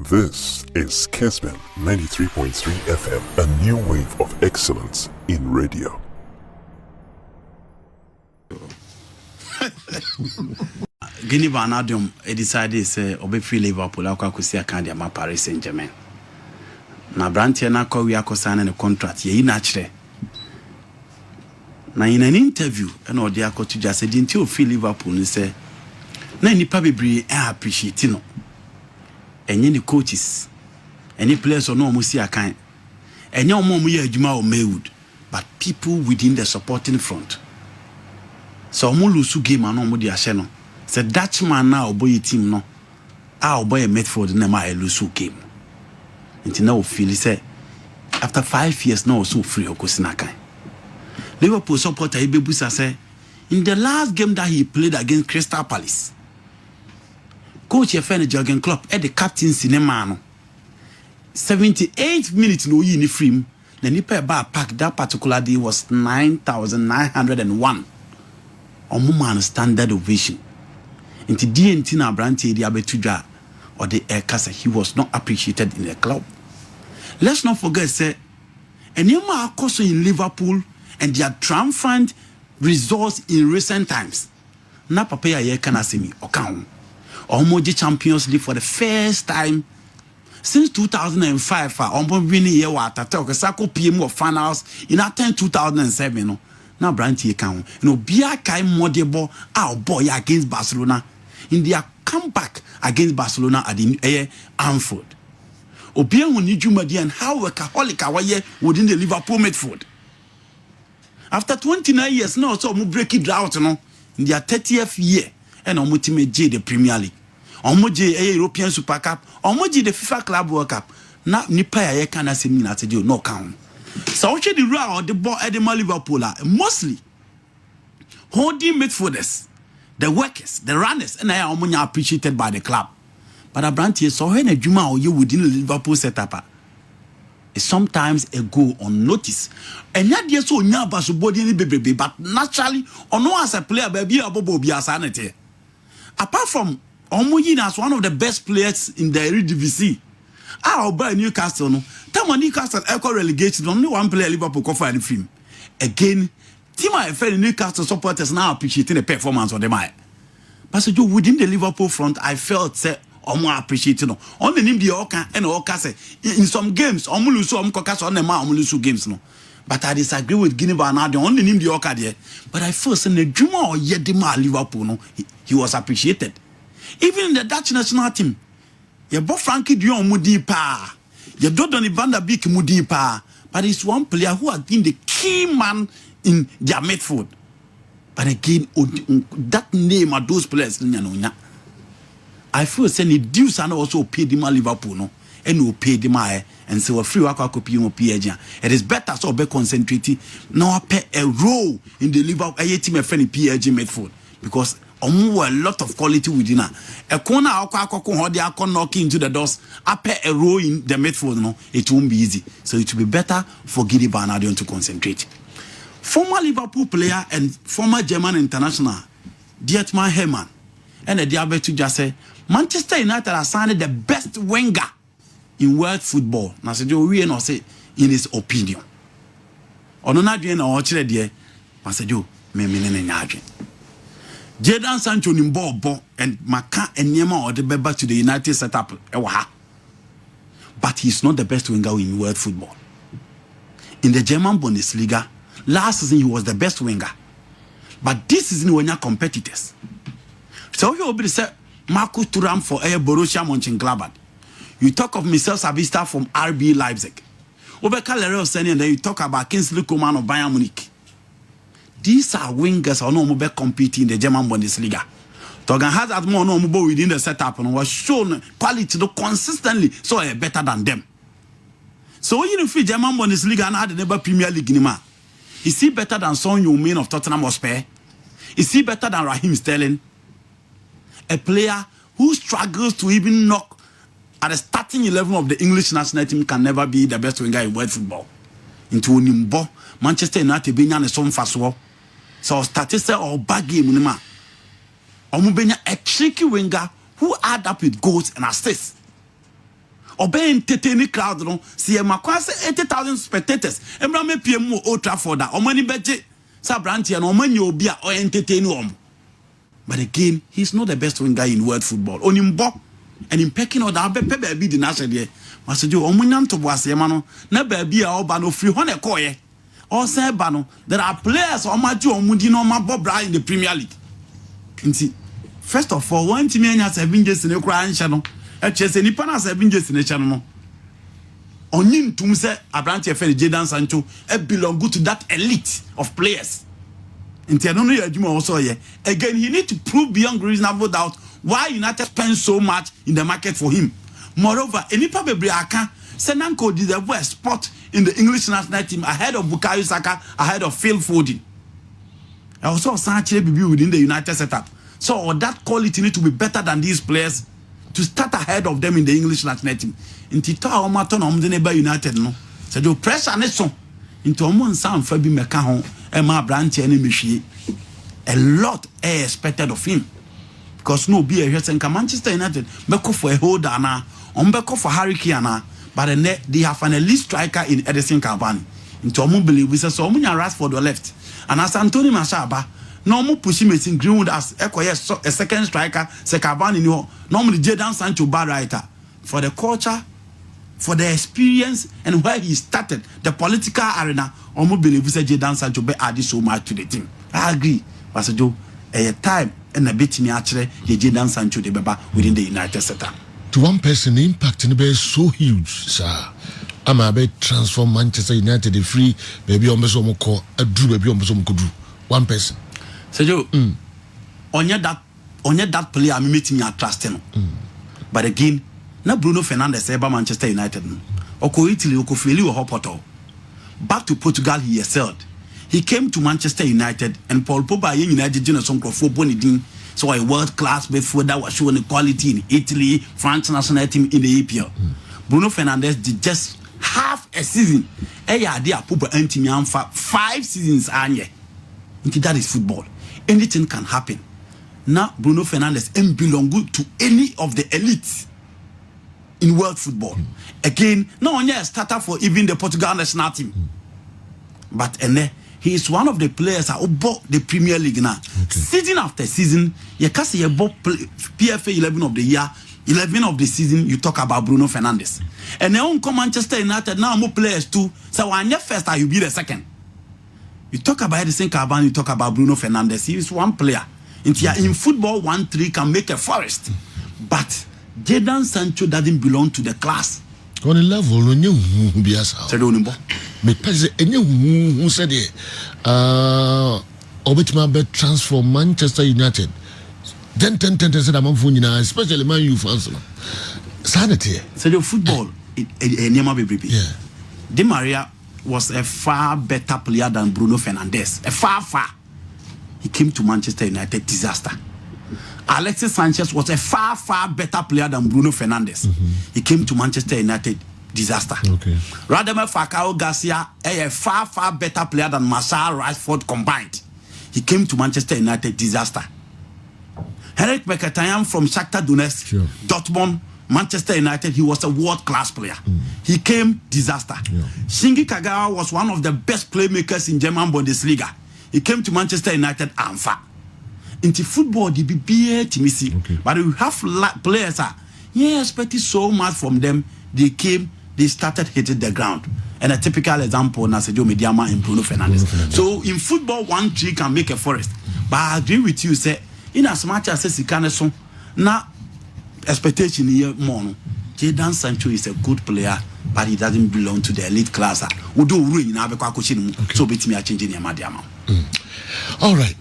This is Kesman 93.3 FM, a new wave of excellence in radio. Guinea Vanadium decided say obe free Liverpool akwa kusi akandi ma Paris Saint-Germain. Na Brandt na kwa wi akosana ne contract ye na kire. Na in an interview na odi akotu just said until free Liverpool ni say na nipa bebre appreciate no. Enye ni coaches, any players or no musi akan. Enye omo ye adwuma o Maywood, but people within the supporting front. So omo lose game and omo di ahye no. Say Dutchman now boy team no. Ah boy Medford na ma lose game. Until now feel say after 5 years now so free okosina kan. Liverpool supporter Ibebusa say in the last game that he played against Crystal Palace, coach Jurgen Klopp at the captain cinema no 78 minutes no yi ni free na nipa ba pack that particular day was 9,901 omo man standard ovation into DNT na Brandt area betudwa or the Ekasa he was not appreciated in the club. Let's not forget say enema akoso in Liverpool and their triumphant results in recent times na papa ya ye kana semi okan Omoji Champions League for the first time since 2005. Ombo winning year wa Atata Sako PM of finals in 2007. No, now Brandt account. Bia kai modebo our boy against Barcelona in their comeback against Barcelona at the Anfield. Obia woni Jumadi and how workaholic awaye within the Liverpool midfield. After 29 years, now so break it out no in their 30th year and omo J the Premier League. Omoji European Super Cup, omoji the FIFA Club World Cup. Na nipa ya kana semi na tedio no count. So the rule the ball at the Liverpool mostly holding midfielders, the workers, the runners, and I are appreciated by the club. But Brandt so when a Juma or you within the Liverpool setup is sometimes a go unnoticed. And yet yes so nyaba so body any baby, but naturally or no as a player baby abobo bi asanete. Apart from Omoyin as one of the best players in the Eredivisie. By Newcastle no. Time Newcastle echo relegation only one player Liverpool cover the film. Again, team I felt Newcastle supporters now appreciating the performance of them. But so within the Liverpool front, I felt say omo appreciating no. On the name the Oka and Oka say in some games omo lose omo on the ma omo lose games no. But I disagree with Guinea Bernard on the name the Oka there. But I feel say the Juma or Yedima Liverpool no he was appreciated. Even in the Dutch national team, you bought Frankie de Jong mudi pa, you do Donny van der Beek mudi pa, but it's one player who has been the key man in their midfield. But again, that name of those players, I feel saying the dues and also paid him at Liverpool, no, and who paid him and so a free work copy of PSG. It is better so be concentrating now pay a role in the Liverpool team of PSG midfield because a lot of quality within her. A corner knocking into the doors, pay a role in the midfield, no, it won't be easy. So it will be better for Guinea Bernardion to concentrate. Former Liverpool player and former German international, Dietmar Hermann, and the Diabetes just say Manchester United has signed the best winger in world football. Now, say we no say in his opinion. Ono na dwen na o kire de, Masejo me nyadwen. Jadon Sancho ni bo and Maka Enyema or the back to the United setup. But he's not the best winger in world football. In the German Bundesliga, last season he was the best winger. But this season when you're competitors. So you will say Marcus Thuram for Borussia Mönchengladbach. You talk of Michel Sabitzer from RB Leipzig. Obeka Leroy Seni and then you talk about Kingsley Coman of Bayern Munich. These are wingers or no more competing in the German Bundesliga. Torgan Hazard more no more within the setup and was shown quality consistently so better than them. So you know German Bundesliga and had never Premier League anymore. Is he better than Son Heung-min of Tottenham Hotspur? Is he better than Raheem Sterling? A player who struggles to even knock at the starting 11 of the English national team can never be the best winger in world football. Into Nimbo, Manchester United being on a son fast war. So statistics or bad game nima. Omubenya a tricky winger who add up with goals and assists. Obey entertaining crowd no see e makwa say 80,000 spectators emra me pie mu Old Trafford da omani beje sa branch no omani obi a o entertain om. But again, he's not the best winger in world football. Onimbo and in pecking order be baby the national there. Masajo omunyan to boase ma no na baby a oba no free hone koye. O say ba no there are players omaji omudi no mabobra in the Premier League. Nti first of all, one team anya 7 years in kura anhye no. E chese nipa na 7 years in che no. Onyin tum say Abrante Efe Jadon Sancho belong to that elite of players. Again, he need to prove beyond reasonable doubt why United spend so much in the market for him. Moreover, any probably Senanko deserves a spot in the English national team ahead of Bukayo Saka, ahead of Phil Foden. I also Sanchez be within the United setup. So that quality need to be better than these players to start ahead of them in the English national team. In Tito Omaton Omdeneba United no. So the pressure next into Omon Sam Fabi Mekahon. Emma Branch enemy a lot expected of him because no be a Manchester United beko for a holder na beko for Harry Kane but they have an elite striker in Edison Cavani into omo believe we say so omo Rashford left and as Anthony Mashaba no mo push Mason Greenwood as a second striker se Cavani no normally Jadon Sancho bad writer for the culture, for the experience and where he started the political arena. Almost believe say Jadon Sancho be added so much to the team. I agree. Pastor a time and a bit me actually Jadon Sancho the beba within the United setup. To one person, the impact in the so huge, sir. I'm a bit transform Manchester United the free baby on Besomoko, a drew baby on Besomoko. One person. So you on that player I'm meeting you trusting. But again, na Bruno Fernandes eba Manchester United. Oko Italy, oko Feli or Hopoto. Back to Portugal, he excelled. He came to Manchester United and Paul Pogba United Generation for Bonidin. So a world class before that was showing the quality in Italy, France national team in the EPL. Bruno Fernandes did just half a season. Dia Pupa Antimian for 5 seasons anye. That is football. Anything can happen. Now Bruno Fernandes belong to any of the elites in world football. Again, not only a starter for even the Portugal national team, but he is one of the players who bought the Premier League now. Okay. Season after season, you can see bought PFA 11 of the year, 11 of the season. You talk about Bruno Fernandes, and now come Manchester United now more players too. So when you first, you be the second. You talk about Edison Cavani, you talk about Bruno Fernandes. He is one player. In football, 1-3 can make a forest, but Jadon Sancho doesn't belong to the class. On a level, no new biasa. Me pese who said it. Obitima bet transform Manchester United. Then 10 said I'm on especially Man U fans. Sanity. So the football, yeah. Di Maria was a far better player than Bruno Fernandes. A far. He came to Manchester United, disaster. Alexis Sanchez was a far better player than Bruno Fernandes. He came to Manchester United, disaster. Okay. Radamel Falcao Garcia, a far better player than Marcel Rashford combined. He came to Manchester United, disaster. Henrik Mkhitaryan from Shakhtar Donetsk, sure. Dortmund, Manchester United, he was a world-class player. He came, disaster. Yeah. Shinji Kagawa was one of the best playmakers in German Bundesliga. He came to Manchester United, Anfa. Into football, they be TMC. Okay. But we have players, expected so much from them. They came, they started hitting the ground. And a typical example, Nasejo Mediama and Bruno Fernandes. So in football, 1 tree can make a forest. But I agree with you, say, in as much as he can, now expectation here more. Jadon Sancho is a good player, but he doesn't belong to the elite class. We do ruin now because so bit me a changing your All right.